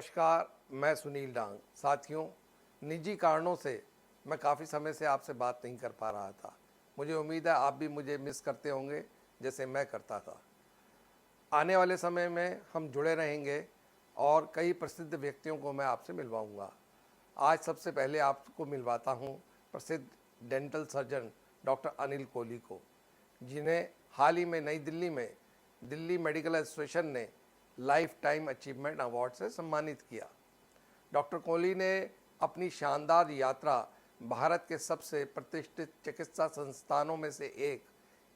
नमस्कार, मैं सुनील डांग। साथियों, निजी कारणों से मैं काफ़ी समय से आपसे बात नहीं कर पा रहा था। मुझे उम्मीद है आप भी मुझे मिस करते होंगे जैसे मैं करता था। आने वाले समय में हम जुड़े रहेंगे और कई प्रसिद्ध व्यक्तियों को मैं आपसे मिलवाऊंगा। आज सबसे पहले आपको मिलवाता हूं प्रसिद्ध dental surgeon doctor Anil Kohli को, जिन्हें हाल ही में नई दिल्ली में दिल्ली मेडिकल एसोसिएशन ने लाइफ टाइम अचीवमेंट अवार्ड से सम्मानित किया। डॉक्टर कोहली ने अपनी शानदार यात्रा भारत के सबसे प्रतिष्ठित चिकित्सा संस्थानों में से एक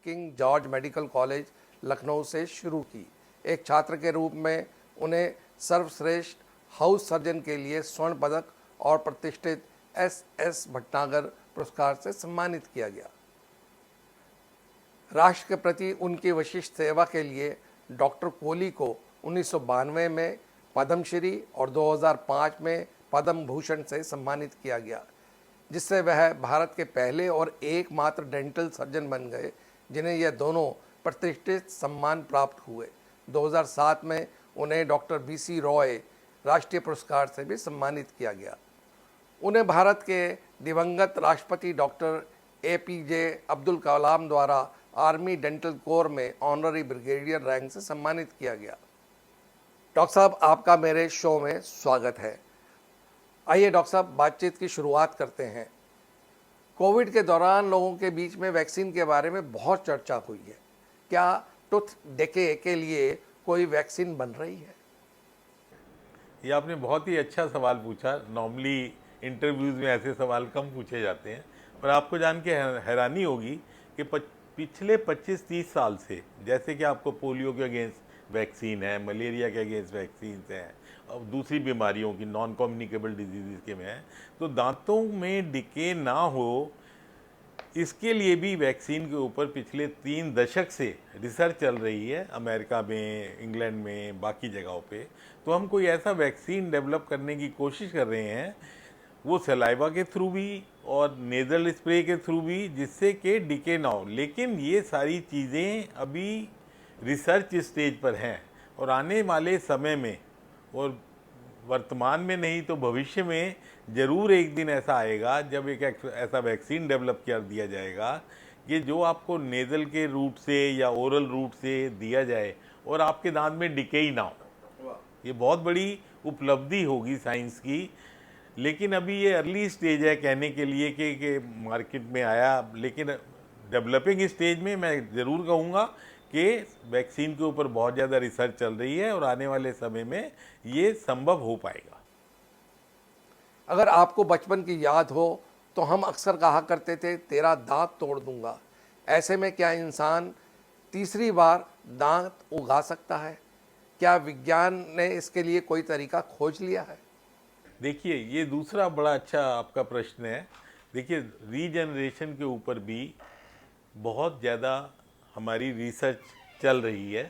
king George medical college Lucknow से शुरू की। एक छात्र के रूप में उन्हें सर्वश्रेष्ठ हाउस सर्जन के लिए स्वर्ण पदक और प्रतिष्ठित एस भटनागर पुरस्कार से सम्मानित किया गया। राष्ट्र के प्रति उनकी विशिष्ट सेवा के लिए डॉक्टर कोहली को 1992 में पद्मश्री और 2005 में पद्म भूषण से सम्मानित किया गया, जिससे वह भारत के पहले और एकमात्र डेंटल सर्जन बन गए जिन्हें यह दोनों प्रतिष्ठित सम्मान प्राप्त हुए। 2007 में उन्हें डॉक्टर BC रॉय राष्ट्रीय पुरस्कार से भी सम्मानित किया गया। उन्हें भारत के दिवंगत राष्ट्रपति डॉक्टर APJ अब्दुल कलाम द्वारा आर्मी डेंटल कोर में ऑनररी ब्रिगेडियर रैंक से सम्मानित किया गया। डॉक्टर साहब, आपका मेरे शो में स्वागत है। आइए डॉक्टर साहब, बातचीत की शुरुआत करते हैं। कोविड के दौरान लोगों के बीच में वैक्सीन के बारे में बहुत चर्चा हुई है। क्या टूथ डेके के लिए कोई वैक्सीन बन रही है? ये आपने बहुत ही अच्छा सवाल पूछा। नॉर्मली इंटरव्यूज़ में ऐसे सवाल कम पूछे जाते हैं, पर आपको जान के हैरानी होगी कि पिछले 25-30 साल से, जैसे कि आपको पोलियो के अगेंस्ट वैक्सीन है, मलेरिया के अगेंस्ट वैक्सीन हैं, और दूसरी बीमारियों की नॉन कम्युनिकेबल डिजीज़ के में है, तो दांतों में डिके ना हो इसके लिए भी वैक्सीन के ऊपर पिछले 3 दशक से रिसर्च चल रही है, अमेरिका में, इंग्लैंड में, बाकी जगहों पे। तो हम कोई ऐसा वैक्सीन डेवलप करने की कोशिश कर रहे हैं, वो सलाइवा के थ्रू भी और नेज़ल स्प्रे के थ्रू भी, जिससे कि डिके ना हो। लेकिन ये सारी चीज़ें अभी रिसर्च स्टेज पर हैं और आने वाले समय में, और वर्तमान में नहीं तो भविष्य में ज़रूर एक दिन ऐसा आएगा जब एक ऐसा वैक्सीन डेवलप कर दिया जाएगा कि जो आपको नेज़ल के रूट से या ओरल रूट से दिया जाए और आपके दांत में डिके ही ना हो। ये बहुत बड़ी उपलब्धि होगी साइंस की। लेकिन अभी ये अर्ली स्टेज है कहने के लिए कि मार्केट में आया, लेकिन डेवलपिंग स्टेज में मैं ज़रूर कहूँगा कि वैक्सीन के ऊपर बहुत ज़्यादा रिसर्च चल रही है और आने वाले समय में ये संभव हो पाएगा। अगर आपको बचपन की याद हो तो हम अक्सर कहा करते थे, तेरा दांत तोड़ दूंगा। ऐसे में क्या इंसान तीसरी बार दांत उगा सकता है? क्या विज्ञान ने इसके लिए कोई तरीका खोज लिया है? देखिए, ये दूसरा बड़ा अच्छा आपका प्रश्न है। देखिए, रीजनरेशन के ऊपर भी बहुत ज़्यादा हमारी रिसर्च चल रही है।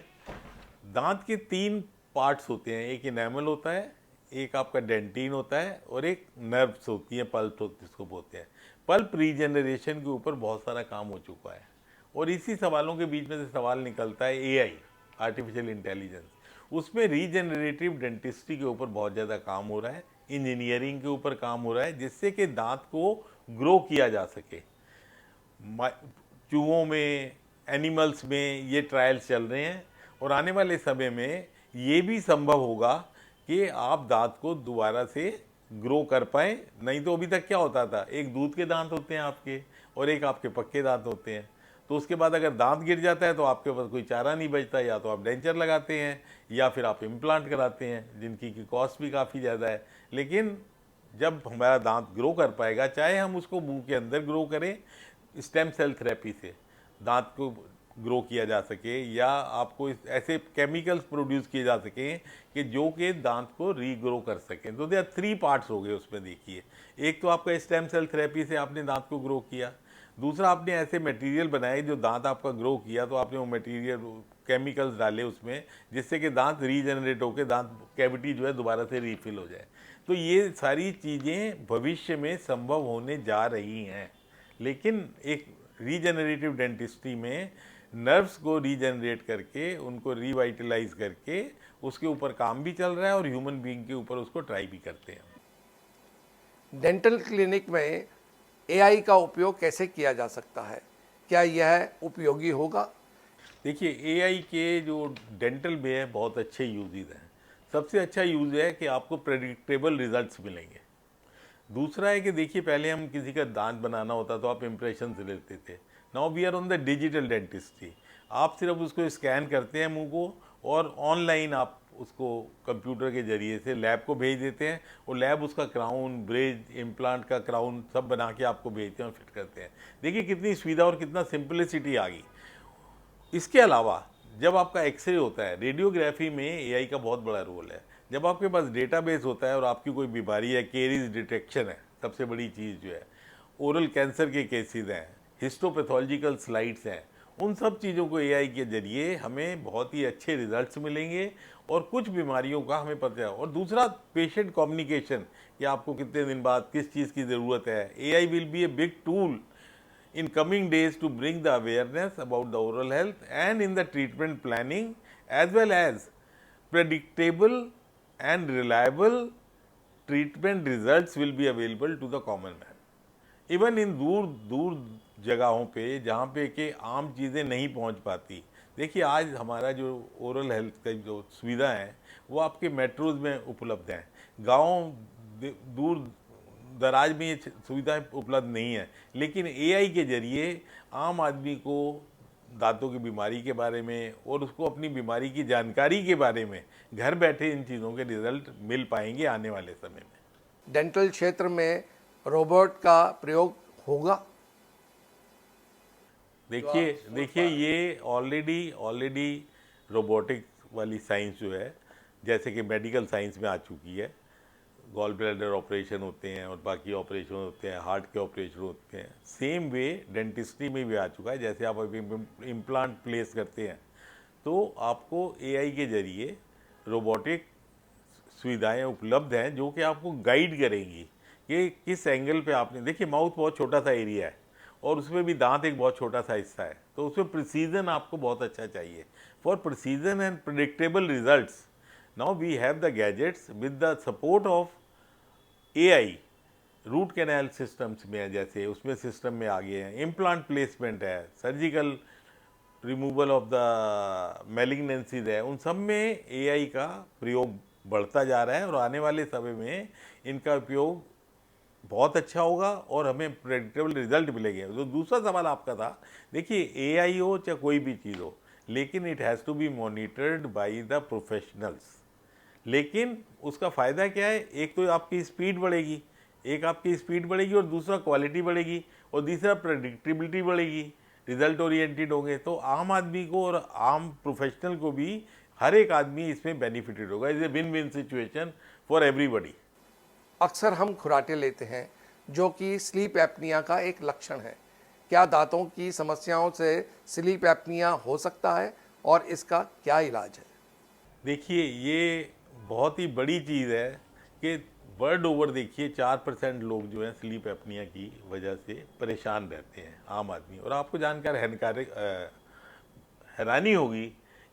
दांत के 3 पार्ट्स होते हैं, एक इनेमल होता है, एक आपका डेंटिन होता है और एक नर्व्स होती हैं, पल्प जिसको बोलते हैं। पल्प रीजनरेशन के ऊपर बहुत सारा काम हो चुका है और इसी सवालों के बीच में से सवाल निकलता है AI, आर्टिफिशियल इंटेलिजेंस। उसमें रीजनरेटिव डेंटिस्ट्री के ऊपर बहुत ज़्यादा काम हो रहा है, इंजीनियरिंग के ऊपर काम हो रहा है, जिससे कि दांत को ग्रो किया जा सके। चूहों में, एनिमल्स में ये ट्रायल्स चल रहे हैं और आने वाले समय में ये भी संभव होगा कि आप दांत को दोबारा से ग्रो कर पाएँ। नहीं तो अभी तक क्या होता था, एक दूध के दांत होते हैं आपके और एक आपके पक्के दांत होते हैं, तो उसके बाद अगर दांत गिर जाता है तो आपके पास कोई चारा नहीं बचता, या तो आप डेंचर लगाते हैं या फिर आप इम्प्लांट कराते हैं, जिनकी की कॉस्ट भी काफ़ी ज़्यादा है। लेकिन जब हमारा दांत ग्रो कर पाएगा, चाहे हम उसको मुंह के अंदर ग्रो करें स्टेम सेल थेरेपी से दांत को ग्रो किया जा सके, या आपको ऐसे केमिकल्स प्रोड्यूस किए जा सकें कि जो कि दांत को रीग्रो कर सकें। तो दे आर 3 पार्ट्स हो गए उसमें। देखिए, एक तो आपका स्टेम सेल थेरेपी से आपने दांत को ग्रो किया, दूसरा आपने ऐसे मटेरियल बनाए जो दांत आपका ग्रो किया, तो आपने वो मटेरियल केमिकल्स डाले उसमें, जिससे कि दांत रीजनरेट होकर दांत कैविटी जो है दोबारा से रीफिल हो जाए। तो ये सारी चीज़ें भविष्य में संभव होने जा रही हैं। लेकिन एक रीजनरेटिव डेंटिस्ट्री में नर्व्स को रीजनरेट करके, उनको रिवाइटलाइज करके उसके ऊपर काम भी चल रहा है और ह्यूमन बीइंग के ऊपर उसको ट्राई भी करते हैं। डेंटल क्लिनिक में एआई का उपयोग कैसे किया जा सकता है? क्या यह उपयोगी होगा? देखिए, एआई के जो डेंटल में है बहुत अच्छे यूजेज हैं। सबसे अच्छा यूज है कि आपको प्रेडिक्टेबल रिजल्ट्स मिलेंगे। दूसरा है कि देखिए, पहले हम किसी का दांत बनाना होता तो आप इम्प्रेशन से लेते थे। Now we are on the digital dentistry. आप सिर्फ उसको स्कैन करते हैं मुंह को और ऑनलाइन आप उसको कंप्यूटर के जरिए से लैब को भेज देते हैं और लैब उसका क्राउन, ब्रिज, इम्प्लांट का क्राउन सब बना के आपको भेजते हैं और फिट करते हैं। देखिए कितनी सुविधा और कितना सिंपलिसिटी आ गई। इसके अलावा जब आपका एक्सरे होता है, रेडियोग्राफी में एआई का बहुत बड़ा रोल है। जब आपके पास डेटाबेस होता है और आपकी कोई बीमारी है, केरीज डिटेक्शन है, सबसे बड़ी चीज़ जो है, ओरल कैंसर के केसेस हैं, हिस्टोपैथोलॉजिकल स्लाइड्स हैं, उन सब चीज़ों को एआई के जरिए हमें बहुत ही अच्छे रिजल्ट्स मिलेंगे और कुछ बीमारियों का हमें पता है। और दूसरा, पेशेंट कम्युनिकेशन, कि आपको कितने दिन बाद किस चीज़ की ज़रूरत है। AI will be a big tool in coming days to bring the awareness about the oral health and in the treatment planning, as well as predictable and reliable treatment results will be available to the common man. Even in दूर दूर जगहों पे जहाँ पे कि आम चीज़ें नहीं पहुँच पाती। देखिए, आज हमारा जो ओरल हेल्थ का जो सुविधा है वो आपके मेट्रोज में उपलब्ध हैं। गाँव दूर दराज में ये सुविधाएं उपलब्ध नहीं है, लेकिन एआई के जरिए आम आदमी को दांतों की बीमारी के बारे में और उसको अपनी बीमारी की जानकारी के बारे में घर बैठे इन चीज़ों के रिजल्ट मिल पाएंगे आने वाले समय में। डेंटल क्षेत्र में रोबोट का प्रयोग होगा? देखिए ये ऑलरेडी रोबोटिक वाली साइंस जो है, जैसे कि मेडिकल साइंस में आ चुकी है। गॉल ब्लैडर ऑपरेशन होते हैं और बाकी ऑपरेशन होते हैं, हार्ट के ऑपरेशन होते हैं। सेम वे डेंटिस्ट्री में भी आ चुका है। जैसे आप अभी इम्प्लांट प्लेस करते हैं तो आपको एआई के जरिए रोबोटिक सुविधाएं उपलब्ध हैं जो कि आपको गाइड करेंगी कि किस एंगल पे आपने। देखिए, माउथ बहुत छोटा सा एरिया है और उसमें भी दांत एक बहुत छोटा सा हिस्सा है, तो उसमें प्रिसीजन आपको बहुत अच्छा चाहिए। For precision and predictable results, now we have the gadgets with the support of AI। Root canal systems में है, जैसे उसमें सिस्टम में आ गए हैं, इम्प्लांट प्लेसमेंट है, surgical removal of the malignancies है, उन सब में एआई का प्रयोग बढ़ता जा रहा है और आने वाले समय में इनका उपयोग बहुत अच्छा होगा और हमें प्रेडिक्टेबल रिजल्ट मिलेंगे। जो दूसरा सवाल आपका था, देखिए एआई हो चाहे कोई भी चीज़ हो, लेकिन it has to be monitored by the professionals. लेकिन उसका फ़ायदा क्या है? एक तो आपकी स्पीड बढ़ेगी और दूसरा क्वालिटी बढ़ेगी और तीसरा प्रेडिक्टेबिलिटी बढ़ेगी, रिजल्ट ओरिएंटेड होंगे। तो आम आदमी को और आम प्रोफेशनल को भी, हर एक आदमी इसमें बेनिफिटेड होगा। Is a win win situation for everybody. अक्सर हम खुराटे लेते हैं जो कि स्लीप एपनिया का एक लक्षण है। क्या दांतों की समस्याओं से स्लीप एपनिया हो सकता है और इसका क्या इलाज है? देखिए, ये बहुत ही बड़ी चीज़ है कि वर्ल्ड ओवर देखिए 4% लोग जो हैं स्लीप एपनिया की वजह से परेशान रहते हैं, आम आदमी। और आपको जानकर हैरानी होगी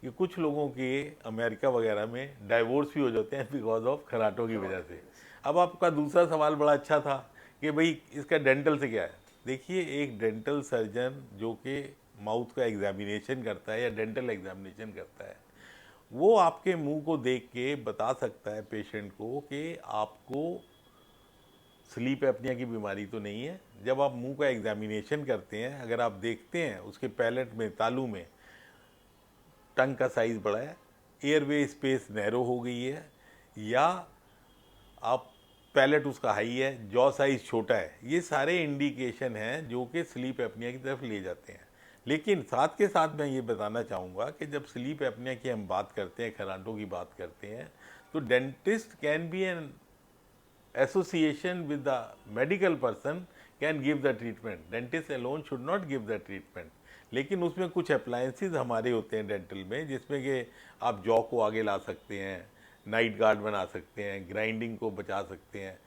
कि कुछ लोगों के अमेरिका वगैरह में डाइवोर्स भी हो जाते हैं बिकॉज ऑफ खराटों की वजह से। अब आपका दूसरा सवाल बड़ा अच्छा था कि भाई इसका डेंटल से क्या है। देखिए, एक डेंटल सर्जन जो कि माउथ का एग्जामिनेशन करता है या डेंटल एग्जामिनेशन करता है, वो आपके मुंह को देख के बता सकता है पेशेंट को कि आपको स्लीप एपनिया की बीमारी तो नहीं है। जब आप मुंह का एग्जामिनेशन करते हैं, अगर आप देखते हैं उसके पैलेट में, तालू में टंग का साइज़ बड़ा है, एयरवे स्पेस नैरो हो गई है, या आप पैलेट उसका हाई है, जॉ साइज़ छोटा है, ये सारे इंडिकेशन हैं जो कि स्लीप एपनिया की तरफ ले जाते हैं। लेकिन साथ के साथ मैं ये बताना चाहूँगा कि जब स्लीप एपनिया की हम बात करते हैं, खराटों की बात करते हैं, तो dentist can be an association with the medical person can give the treatment. Dentist alone should not give the treatment. लेकिन उसमें कुछ अप्लायंसेज हमारे होते हैं डेंटल में, जिसमें कि आप जॉ को आगे ला सकते हैं, नाइट गार्ड बना सकते हैं, ग्राइंडिंग को बचा सकते हैं,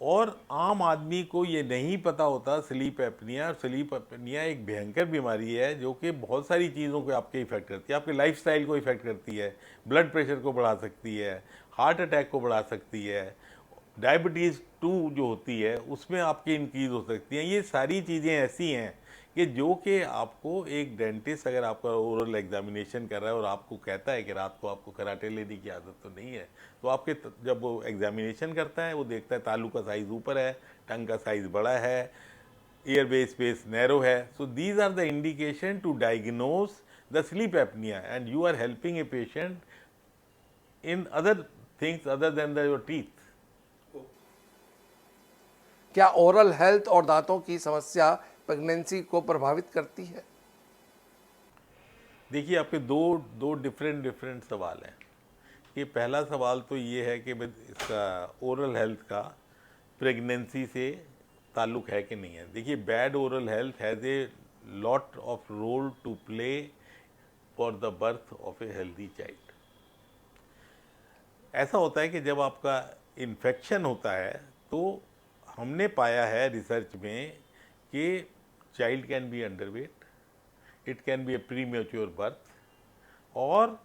और आम आदमी को ये नहीं पता होता स्लीप एपनिया एक भयंकर बीमारी है जो कि बहुत सारी चीज़ों को आपके इफेक्ट करती है, आपके लाइफस्टाइल को इफेक्ट करती है, ब्लड प्रेशर को बढ़ा सकती है, हार्ट अटैक को बढ़ा सकती है, डायबिटीज़ 2 जो होती है उसमें आपकी इंक्रीज हो सकती है। ये सारी चीज़ें ऐसी हैं कि जो कि आपको एक डेंटिस्ट अगर आपका ओरल एग्जामिनेशन कर रहा है और आपको कहता है कि रात को आपको कराटे लेने की आदत तो नहीं है, तो आपके जब वो एग्जामिनेशन करता है वो देखता है तालू का साइज़ ऊपर है, टंग का साइज़ बड़ा है, ear base space narrow है. So these are the indication to diagnose the sleep apnea, and you are helping a patient in other things other than your teeth. क्या ओरल हेल्थ और दांतों की समस्या प्रेगनेंसी को प्रभावित करती है? देखिए, आपके दो डिफरेंट सवाल हैं कि पहला सवाल तो ये है कि इसका ओरल हेल्थ का प्रेगनेंसी से ताल्लुक है कि नहीं है। देखिए, bad oral health has a lot of role to play for the birth of a healthy child. ऐसा होता है कि जब आपका इन्फेक्शन होता है तो हमने पाया है रिसर्च में कि child can be underweight, it can be a premature birth, or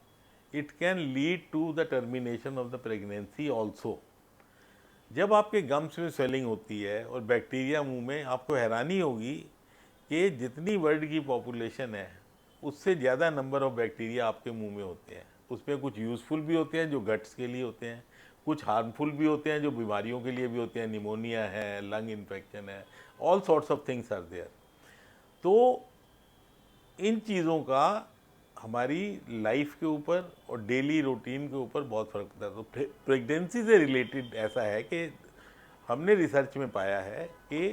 it can lead to the termination of the pregnancy also. जब आपके गम्स में स्वेलिंग होती है और बैक्टीरिया मुंह में, आपको हैरानी होगी कि जितनी वर्ल्ड की पॉपुलेशन है उससे ज़्यादा नंबर ऑफ बैक्टीरिया आपके मुंह में होते हैं। उसमें कुछ यूज़फुल भी होते हैं जो गट्स के लिए होते हैं, कुछ हार्मफुल भी होते हैं जो बीमारियों के लिए भी होते हैं, निमोनिया है, लंग इन्फेक्शन है, all sorts of things are there. तो इन चीज़ों का हमारी लाइफ के ऊपर और डेली रूटीन के ऊपर बहुत फर्क पड़ता है। तो प्रेगनेंसी से रिलेटेड ऐसा है कि हमने रिसर्च में पाया है कि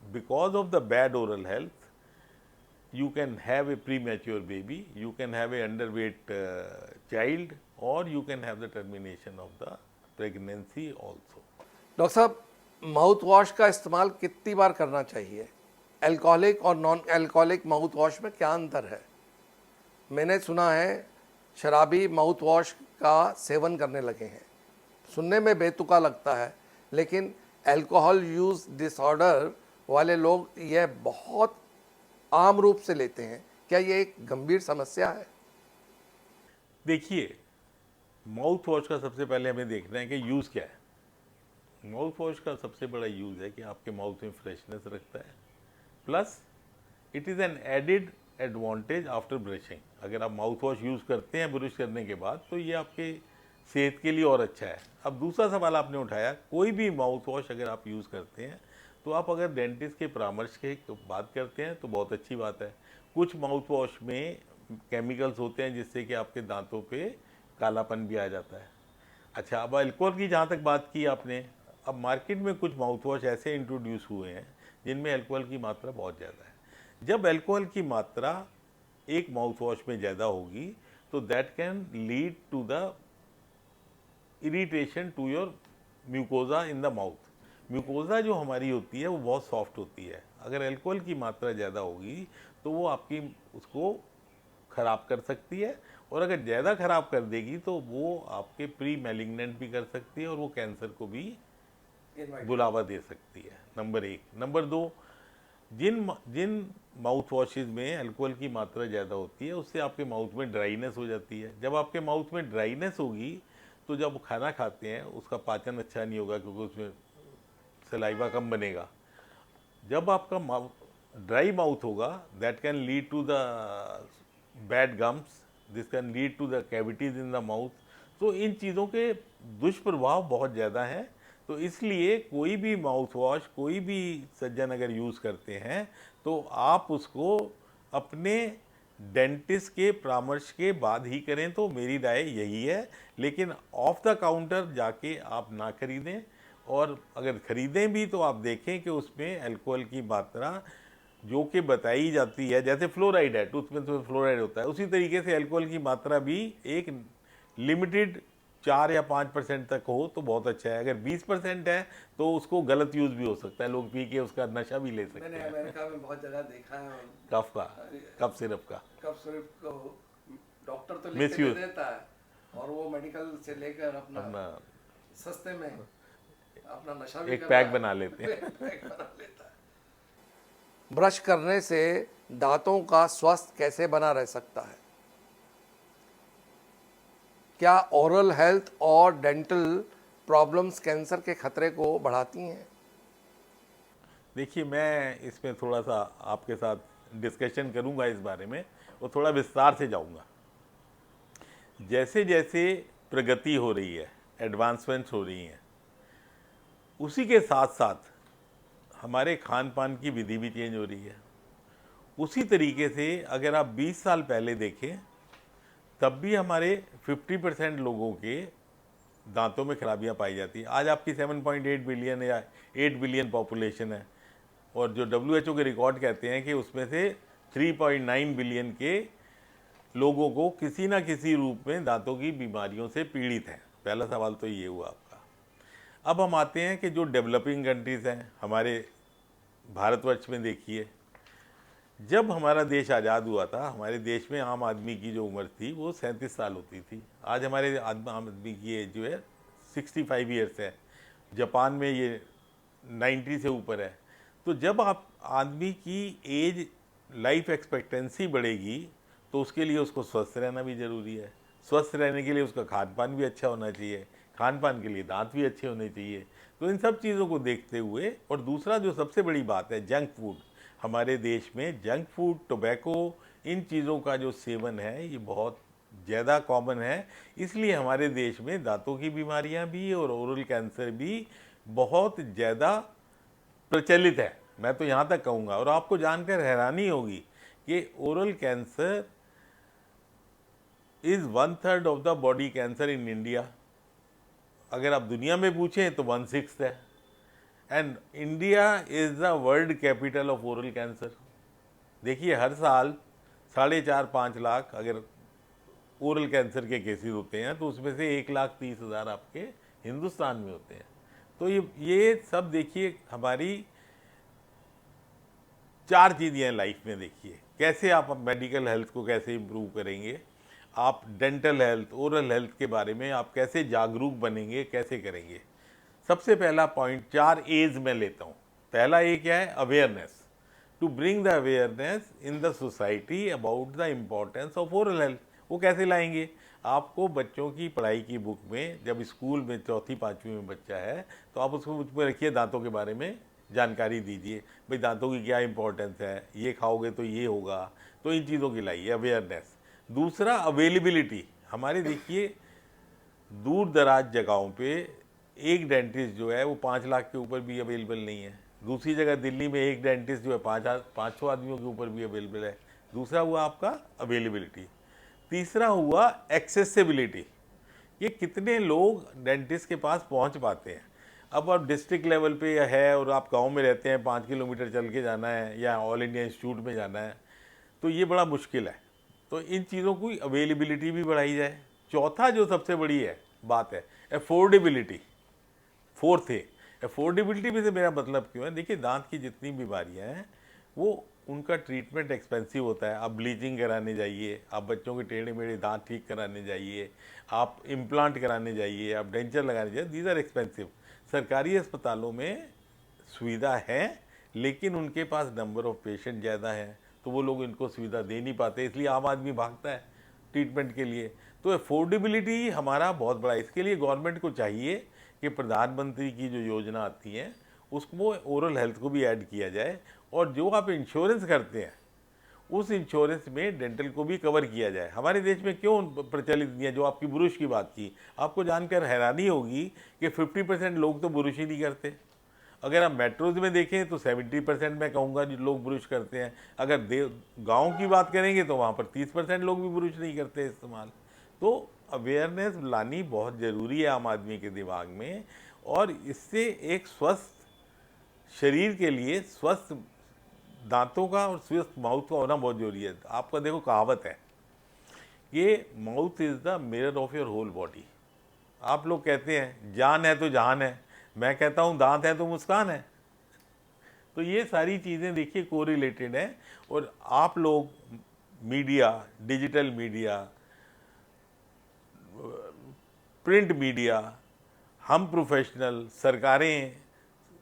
because of the bad oral health you can have a premature baby, you can have a underweight child, और you can have the termination of the pregnancy also. Doctor साहब, माउथ वॉश का इस्तेमाल कितनी बार करना चाहिए? Alcoholic और non alcoholic mouth wash में क्या अंतर है? मैंने सुना है शराबी माउथ वॉश का सेवन करने लगे हैं। सुनने में बेतुका लगता है, लेकिन अल्कोहल यूज़ डिसऑर्डर वाले लोग यह बहुत आम रूप से लेते हैं। क्या ये एक गंभीर समस्या है? देखिए, माउथ वॉश का सबसे पहले हमें देखना है कि यूज़ क्या है। माउथ वॉश का सबसे बड़ा यूज़ है कि आपके माउथ में फ्रेशनेस रखता है, plus it is an added advantage after brushing. अगर आप माउथ वॉश यूज़ करते हैं ब्रश करने के बाद तो ये आपके सेहत के लिए और अच्छा है। अब दूसरा सवाल आपने उठाया, कोई भी माउथ वॉश अगर आप यूज़ करते हैं तो आप अगर डेंटिस्ट के परामर्श के बात करते हैं तो बहुत अच्छी बात है। कुछ माउथ वॉश में केमिकल्स होते हैं जिससे कि आपके दांतों पे कालापन भी आ जाता है। अच्छा, अब अल्कोहल की जहाँ तक बात की आपने, अब मार्केट में कुछ माउथ वॉश ऐसे इंट्रोड्यूस हुए हैं जिनमें अल्कोहल की मात्रा बहुत ज़्यादा है। जब अल्कोहल की मात्रा एक माउथ वॉश में ज़्यादा होगी तो that can lead to the irritation to your mucosa in the mouth. Mucosa जो हमारी होती है वो बहुत सॉफ्ट होती है। अगर अल्कोहल की मात्रा ज़्यादा होगी तो वो आपकी उसको ख़राब कर सकती है, और अगर ज़्यादा ख़राब कर देगी तो वो आपके प्री मैलिग्नेंट भी कर सकती है और वो कैंसर को भी बुलावा दे सकती है। नंबर 1। नंबर 2, जिन माउथ वॉशेज़ में अल्कोहल की मात्रा ज़्यादा होती है उससे आपके माउथ में ड्राइनेस हो जाती है। जब आपके माउथ में ड्राइनेस होगी तो जब खाना खाते हैं उसका पाचन अच्छा नहीं होगा क्योंकि उसमें सलाइवा कम बनेगा। जब आपका ड्राई माउथ होगा that can lead to the bad gums, this can lead to the cavities in the mouth. तो इन चीज़ों के दुष्प्रभाव बहुत ज़्यादा हैं। तो इसलिए कोई भी माउथ वॉश कोई भी सज्जन अगर यूज़ करते हैं तो आप उसको अपने डेंटिस्ट के परामर्श के बाद ही करें, तो मेरी राय यही है। लेकिन ऑफ द काउंटर जाके आप ना खरीदें, और अगर खरीदें भी तो आप देखें कि उसमें अल्कोहल की मात्रा जो कि बताई जाती है, जैसे फ्लोराइड है, टूथ में तो फ्लोराइड होता है, उसी तरीके से अल्कोहल की मात्रा भी एक लिमिटेड 4 या 5% तक हो तो बहुत अच्छा है। अगर 20% है तो उसको गलत यूज़ भी हो सकता है, लोग पी के उसका नशा भी ले सकते मैंने हैं। अमेरिका में बहुत जगह देखा है कफ सिरप का कफ सिरप को डॉक्टर तो Misuse. लिख के दे देता है और वो मेडिकल से लेकर अपना अपना सस्ते में अपना नशा भी एक कर पैक रहा है। बना लेते हैं। पैक बना लेता है। ब्रश करने से दांतों का स्वास्थ्य कैसे बना रह सकता है? क्या ओरल हेल्थ और डेंटल प्रॉब्लम्स कैंसर के खतरे को बढ़ाती हैं? देखिए, मैं इसमें थोड़ा सा आपके साथ डिस्कशन करूंगा इस बारे में, और थोड़ा विस्तार से जाऊंगा। जैसे जैसे प्रगति हो रही है, एडवांसमेंट्स हो रही हैं, उसी के साथ साथ हमारे खान पान की विधि भी चेंज हो रही है। उसी तरीके से अगर आप 20 साल पहले देखें, तब भी हमारे 50% लोगों के दांतों में खराबियां पाई जाती हैं। आज आपकी 7.8 बिलियन या 8 बिलियन पॉपुलेशन है, और जो WHO के रिकॉर्ड कहते हैं कि उसमें से 3.9 बिलियन के लोगों को किसी ना किसी रूप में दांतों की बीमारियों से पीड़ित हैं। पहला सवाल तो ये हुआ आपका। अब हम आते हैं कि जो डेवलपिंग कंट्रीज़ हैं, हमारे भारतवर्ष में देखिए, जब हमारा देश आज़ाद हुआ था, हमारे देश में आम आदमी की जो उम्र थी वो 37 साल होती थी। आज हमारे आम आदमी की एज जो है 65 ईयर्स है। जापान में ये 90 से ऊपर है। तो जब आप आदमी की एज, लाइफ एक्सपेक्टेंसी बढ़ेगी, तो उसके लिए उसको स्वस्थ रहना भी ज़रूरी है। स्वस्थ रहने के लिए उसका खान पान भी अच्छा होना चाहिए, खान पान के लिए दांत भी अच्छे होने चाहिए। तो इन सब चीज़ों को देखते हुए, और दूसरा जो सबसे बड़ी बात है, जंक फूड। हमारे देश में जंक फूड, टोबैको, इन चीज़ों का जो सेवन है ये बहुत ज़्यादा कॉमन है। इसलिए हमारे देश में दांतों की बीमारियां भी और ओरल कैंसर भी बहुत ज़्यादा प्रचलित है। मैं तो यहाँ तक कहूँगा, और आपको जानकर हैरानी होगी कि oral cancer is 1/3 of the body cancer in India. अगर आप दुनिया में पूछें तो 1/6 है। And India is the world capital of oral cancer. देखिए, हर साल 4.5-5 लाख अगर ओरल कैंसर के केसेस होते हैं, तो उसमें से 1,30,000 आपके हिंदुस्तान में होते हैं। तो ये सब देखिए, हमारी 4 चीज़ें हैं लाइफ में। देखिए कैसे आप मेडिकल हेल्थ को कैसे इम्प्रूव करेंगे, आप डेंटल हेल्थ, ओरल हेल्थ के बारे में आप कैसे जागरूक बनेंगे, कैसे करेंगे। सबसे पहला पॉइंट 4 एज में लेता हूँ। पहला ए क्या है? Awareness. To bring the awareness in the society about the importance of oral health. वो कैसे लाएंगे? आपको बच्चों की पढ़ाई की बुक में, जब स्कूल में 4th-5वीं में बच्चा है, तो आप उसको बुक में रखिए, दांतों के बारे में जानकारी दीजिए, भाई दांतों की क्या इंपॉर्टेंस है, ये खाओगे तो ये होगा। तो इन चीज़ों की लाइए अवेयरनेस। दूसरा, अवेलेबिलिटी। हमारे देखिए, दूर दराज जगहों पे एक डेंटिस्ट जो है वो 5 लाख के ऊपर भी अवेलेबल नहीं है। दूसरी जगह दिल्ली में एक डेंटिस्ट जो है 500 आदमियों के ऊपर भी अवेलेबल है। दूसरा हुआ आपका अवेलेबिलिटी। तीसरा हुआ एक्सेसिबिलिटी, ये कितने लोग डेंटिस्ट के पास पहुंच पाते हैं। अब आप डिस्ट्रिक्ट लेवल पे है और आप गांव में रहते हैं, 5 किलोमीटर चल के जाना है या ऑल इंडिया इंस्टीट्यूट में जाना है, तो ये बड़ा मुश्किल है। तो इन चीज़ों की अवेलेबिलिटी भी बढ़ाई जाए। चौथा जो सबसे बड़ी है बात है, अफोर्डेबिलिटी। फोर्थ है अफोर्डेबिलिटी में से मेरा मतलब क्यों है? देखिए, दांत की जितनी बीमारियां हैं वो उनका ट्रीटमेंट एक्सपेंसिव होता है। आप ब्लीचिंग कराने जाइए, आप बच्चों के टेढ़े मेढ़े दांत ठीक कराने जाइए, आप इम्प्लांट कराने जाइए, आप डेंचर लगाने जाइए, दीज आर एक्सपेंसिव। सरकारी अस्पतालों में सुविधा है, लेकिन उनके पास नंबर ऑफ पेशेंट ज़्यादा हैं, तो वो लोग इनको सुविधा दे नहीं पाते, इसलिए आम आदमी भागता है ट्रीटमेंट के लिए। तो अफोर्डेबिलिटी हमारा बहुत बड़ा है। इसके लिए गवर्नमेंट को चाहिए कि प्रधानमंत्री की जो योजना आती है उसको ओरल हेल्थ को भी ऐड किया जाए, और जो आप इंश्योरेंस करते हैं उस इंश्योरेंस में डेंटल को भी कवर किया जाए। हमारे देश में क्यों प्रचलित नहीं है? जो आपकी ब्रुश की बात की, आपको जानकर हैरानी होगी कि 50% लोग तो ब्रुश ही नहीं करते। अगर आप मेट्रोज में देखें तो 70% मैं कहूँगा जो लोग ब्रुश करते हैं। अगर गांव की बात करेंगे तो वहाँ पर 30% लोग भी ब्रुश नहीं करते इस्तेमाल। तो अवेयरनेस लानी बहुत ज़रूरी है आम आदमी के दिमाग में, और इससे एक स्वस्थ शरीर के लिए स्वस्थ दांतों का और स्वस्थ माउथ का होना बहुत जरूरी है। आपका देखो, कहावत है कि mouth is the mirror of your whole body. आप लोग कहते हैं जान है तो जहान है, मैं कहता हूँ दांत है तो मुस्कान है। तो ये सारी चीज़ें देखिए कोरिलेटेड हैं, और आप लोग media, digital media, print media, हम प्रोफेशनल, सरकारें,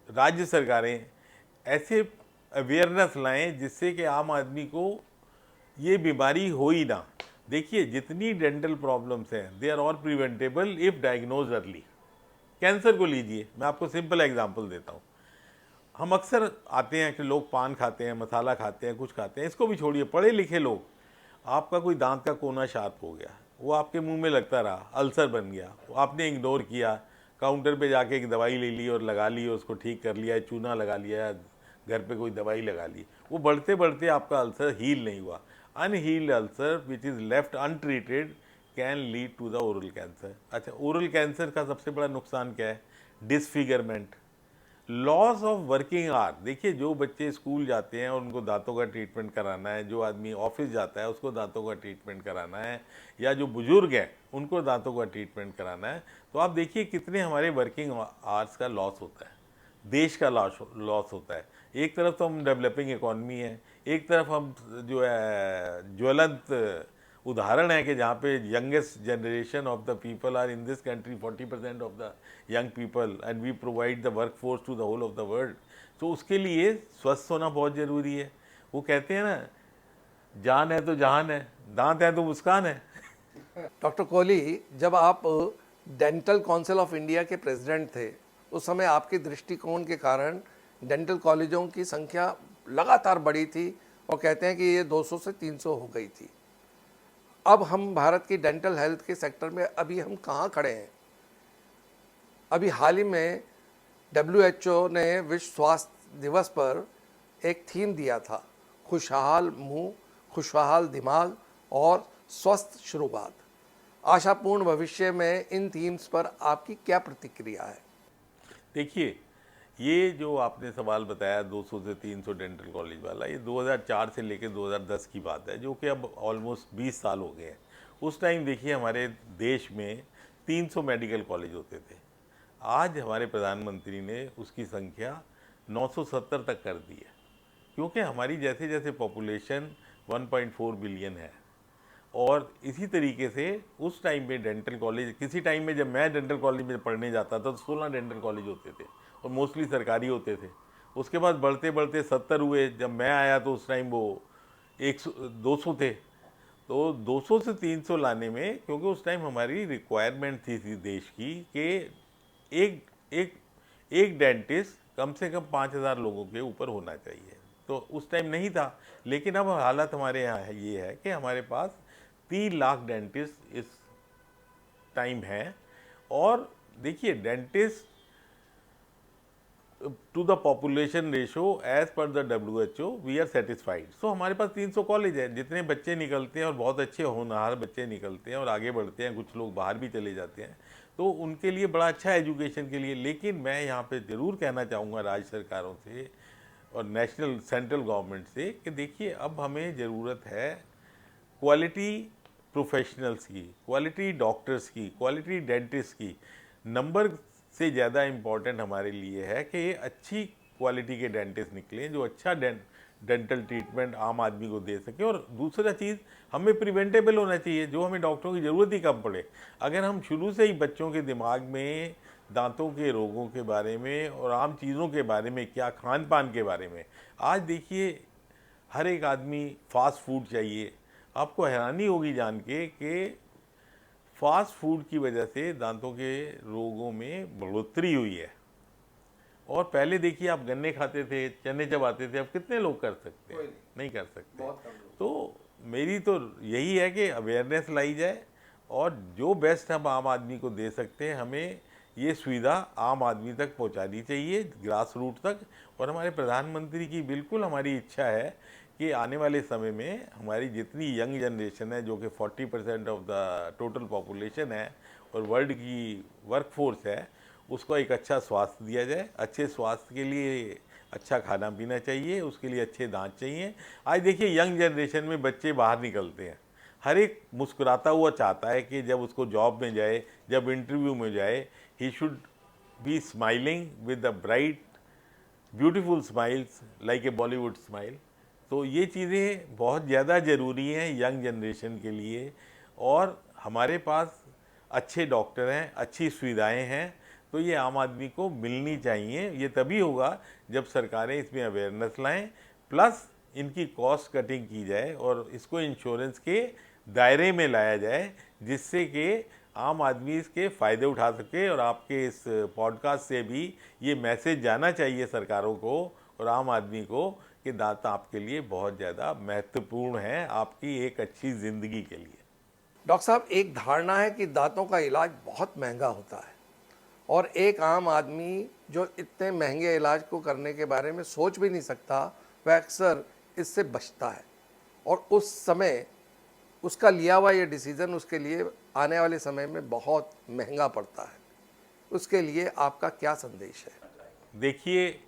राज्य सरकारें ऐसे अवेयरनेस लाएं जिससे कि आम आदमी को ये बीमारी हो ही ना। देखिए जितनी डेंटल प्रॉब्लम्स हैं they are all preventable if diagnose early. Cancer को लीजिए, मैं आपको सिंपल एग्जांपल देता हूँ। हम अक्सर आते हैं कि लोग पान खाते हैं, मसाला खाते हैं, कुछ खाते हैं, इसको भी छोड़िए, पढ़े लिखे लोग, आपका कोई दांत का कोना शार्प हो गया, वो आपके मुंह में लगता रहा, अल्सर बन गया, वो आपने इग्नोर किया, काउंटर पे जाके एक दवाई ले ली और लगा ली, उसको ठीक कर लिया, चूना लगा लिया, घर पे कोई दवाई लगा ली, वो बढ़ते बढ़ते आपका अल्सर हील नहीं हुआ। Unhealed ulcer which is left untreated can lead to the oral cancer. अच्छा, ओरल कैंसर का सबसे बड़ा नुकसान क्या है? Disfigurement, loss of working hour. देखिए जो बच्चे स्कूल जाते हैं और उनको दांतों का ट्रीटमेंट कराना है, जो आदमी ऑफिस जाता है उसको दांतों का ट्रीटमेंट कराना है, या जो बुजुर्ग हैं उनको दांतों का ट्रीटमेंट कराना है, तो आप देखिए कितने हमारे वर्किंग आवर्स का लॉस होता है, देश का लॉस होता है। एक तरफ तो हम डेवलपिंग इकॉनमी है, एक तरफ हम जो है ज्वलंत उदाहरण है कि जहाँ पे youngest generation of the people are in this country, 40% of the young people, and we provide the work force to the whole of the world. तो उसके लिए स्वस्थ होना बहुत ज़रूरी है। वो कहते हैं ना, जान है तो जहान है, दांत है तो मुस्कान है। डॉक्टर कोहली, जब आप डेंटल काउंसिल ऑफ इंडिया के प्रेसिडेंट थे, उस समय आपके दृष्टिकोण के कारण डेंटल कॉलेजों की संख्या लगातार बढ़ी थी और कहते हैं कि ये 200 से 300 हो गई थी। अब हम भारत की डेंटल हेल्थ के सेक्टर में अभी हम कहाँ खड़े हैं? अभी हाल ही में WHO ने विश्व स्वास्थ्य दिवस पर एक थीम दिया था, खुशहाल मुंह, खुशहाल दिमाग और स्वस्थ शुरुआत। आशापूर्ण भविष्य में इन थीम्स पर आपकी क्या प्रतिक्रिया है? देखिए, ये जो आपने सवाल बताया 200 से 300 डेंटल कॉलेज वाला, ये 2004 से लेकर 2010 की बात है, जो कि अब ऑलमोस्ट 20 साल हो गए हैं। उस टाइम देखिए हमारे देश में 300 मेडिकल कॉलेज होते थे। आज हमारे प्रधानमंत्री ने उसकी संख्या 970 तक कर दी है, क्योंकि हमारी जैसे जैसे पॉपुलेशन 1.4 बिलियन है, और इसी तरीके से उस टाइम में डेंटल कॉलेज, किसी टाइम में जब मैं डेंटल कॉलेज में पढ़ने जाता था तो 16 डेंटल कॉलेज होते थे और मोस्टली सरकारी होते थे। उसके बाद बढ़ते बढ़ते 70 हुए, जब मैं आया तो उस टाइम वो 200 थे। तो 200 से 300 लाने में, क्योंकि उस टाइम हमारी रिक्वायरमेंट थी देश की कि एक एक एक डेंटिस्ट कम से कम 5,000 लोगों के ऊपर होना चाहिए, तो उस टाइम नहीं था। लेकिन अब हालत हमारे यहाँ है, ये है कि हमारे पास 3 लाख डेंटिस्ट इस टाइम है। और देखिए dentist to the population ratio as per the WHO we are satisfied. So हमारे पास 300 कॉलेज हैं, जितने बच्चे निकलते हैं और बहुत अच्छे होनहार बच्चे निकलते हैं और आगे बढ़ते हैं, कुछ लोग बाहर भी चले जाते हैं, तो उनके लिए बड़ा अच्छा है एजुकेशन के लिए। लेकिन मैं यहाँ पे ज़रूर कहना चाहूँगा राज्य सरकारों से और नेशनल सेंट्रल गवर्नमेंट से कि देखिए अब हमें ज़रूरत है क्वालिटी प्रोफेशनल्स की, क्वालिटी डॉक्टर्स की, क्वालिटी डेंटिस्ट की। नंबर से ज़्यादा इम्पॉर्टेंट हमारे लिए है कि ये अच्छी क्वालिटी के डेंटिस्ट निकलें जो अच्छा डेंटल ट्रीटमेंट आम आदमी को दे सके। और दूसरा चीज़, हमें प्रिवेंटेबल होना चाहिए, जो हमें डॉक्टरों की ज़रूरत ही कम पड़े। अगर हम शुरू से ही बच्चों के दिमाग में दांतों के रोगों के बारे में और आम चीज़ों के बारे में, क्या खान पान के बारे में, आज देखिए हर एक आदमी फास्ट फूड चाहिए। आपको हैरानी होगी जान के कि फास्ट फूड की वजह से दांतों के रोगों में बढ़ोतरी हुई है। और पहले देखिए आप गन्ने खाते थे, चने चबाते थे, अब कितने लोग कर सकते हैं? नहीं कर सकते। तो मेरी तो यही है कि अवेयरनेस लाई जाए और जो बेस्ट हम आम आदमी को दे सकते हैं, हमें ये सुविधा आम आदमी तक पहुंचानी चाहिए, ग्रास रूट तक। और हमारे प्रधानमंत्री की बिल्कुल हमारी इच्छा है कि आने वाले समय में हमारी जितनी यंग जनरेशन है, जो कि 40% ऑफ द टोटल पॉपुलेशन है और वर्ल्ड की वर्कफोर्स है, उसको एक अच्छा स्वास्थ्य दिया जाए। अच्छे स्वास्थ्य के लिए अच्छा खाना पीना चाहिए, उसके लिए अच्छे दांत चाहिए। आज देखिए यंग जनरेशन में बच्चे बाहर निकलते हैं, हर एक मुस्कुराता हुआ चाहता है कि जब उसको जॉब में जाए, जब इंटरव्यू में जाए, he should be smiling with a bright beautiful smiles like a Bollywood smile. तो ये चीज़ें बहुत ज़्यादा ज़रूरी हैं यंग जनरेशन के लिए। और हमारे पास अच्छे डॉक्टर हैं, अच्छी सुविधाएं हैं, तो ये आम आदमी को मिलनी चाहिए। ये तभी होगा जब सरकारें इसमें अवेयरनेस लाएं, प्लस इनकी कॉस्ट कटिंग की जाए और इसको इंश्योरेंस के दायरे में लाया जाए, जिससे कि आम आदमी इसके फ़ायदे उठा सके। और आपके इस पॉडकास्ट से भी ये मैसेज जाना चाहिए सरकारों को और आम आदमी को कि दांत आपके लिए बहुत ज़्यादा महत्वपूर्ण है आपकी एक अच्छी ज़िंदगी के लिए। डॉक्टर साहब, एक धारणा है कि दांतों का इलाज बहुत महंगा होता है और एक आम आदमी जो इतने महंगे इलाज को करने के बारे में सोच भी नहीं सकता, वह अक्सर इससे बचता है और उस समय उसका लिया हुआ ये डिसीज़न उसके लिए आने वाले समय में बहुत महंगा पड़ता है। उसके लिए आपका क्या संदेश है? देखिए,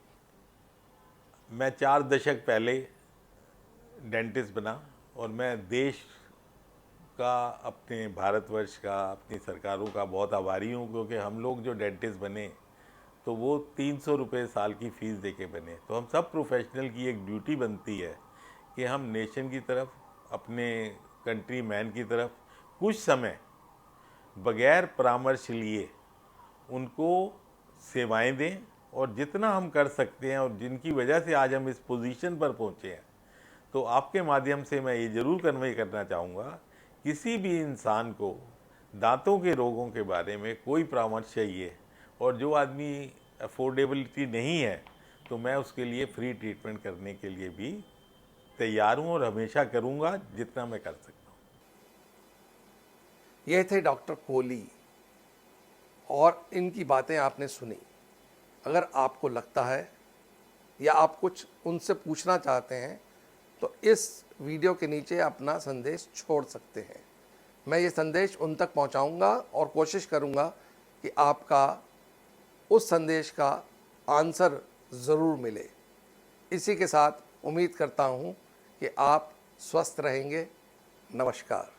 मैं 4 दशक पहले डेंटिस्ट बना और मैं देश का, अपने भारतवर्ष का, अपनी सरकारों का बहुत आभारी हूँ, क्योंकि हम लोग जो डेंटिस्ट बने तो वो 300 रुपये साल की फ़ीस देके बने। तो हम सब प्रोफेशनल की एक ड्यूटी बनती है कि हम नेशन की तरफ, अपने कंट्री मैन की तरफ कुछ समय बगैर परामर्श लिए उनको सेवाएं दें, और जितना हम कर सकते हैं और जिनकी वजह से आज हम इस पोजीशन पर पहुंचे हैं। तो आपके माध्यम से मैं ये ज़रूर कन्वे करना चाहूँगा, किसी भी इंसान को दांतों के रोगों के बारे में कोई परामर्श चाहिए और जो आदमी अफोर्डेबिलिटी नहीं है, तो मैं उसके लिए फ्री ट्रीटमेंट करने के लिए भी तैयार हूँ और हमेशा करूँगा जितना मैं कर सकता हूँ। ये थे डॉक्टर कोहली और इनकी बातें आपने सुनी। अगर आपको लगता है या आप कुछ उनसे पूछना चाहते हैं तो इस वीडियो के नीचे अपना संदेश छोड़ सकते हैं। मैं ये संदेश उन तक पहुंचाऊंगा और कोशिश करूंगा कि आपका उस संदेश का आंसर ज़रूर मिले। इसी के साथ उम्मीद करता हूं कि आप स्वस्थ रहेंगे। नमस्कार।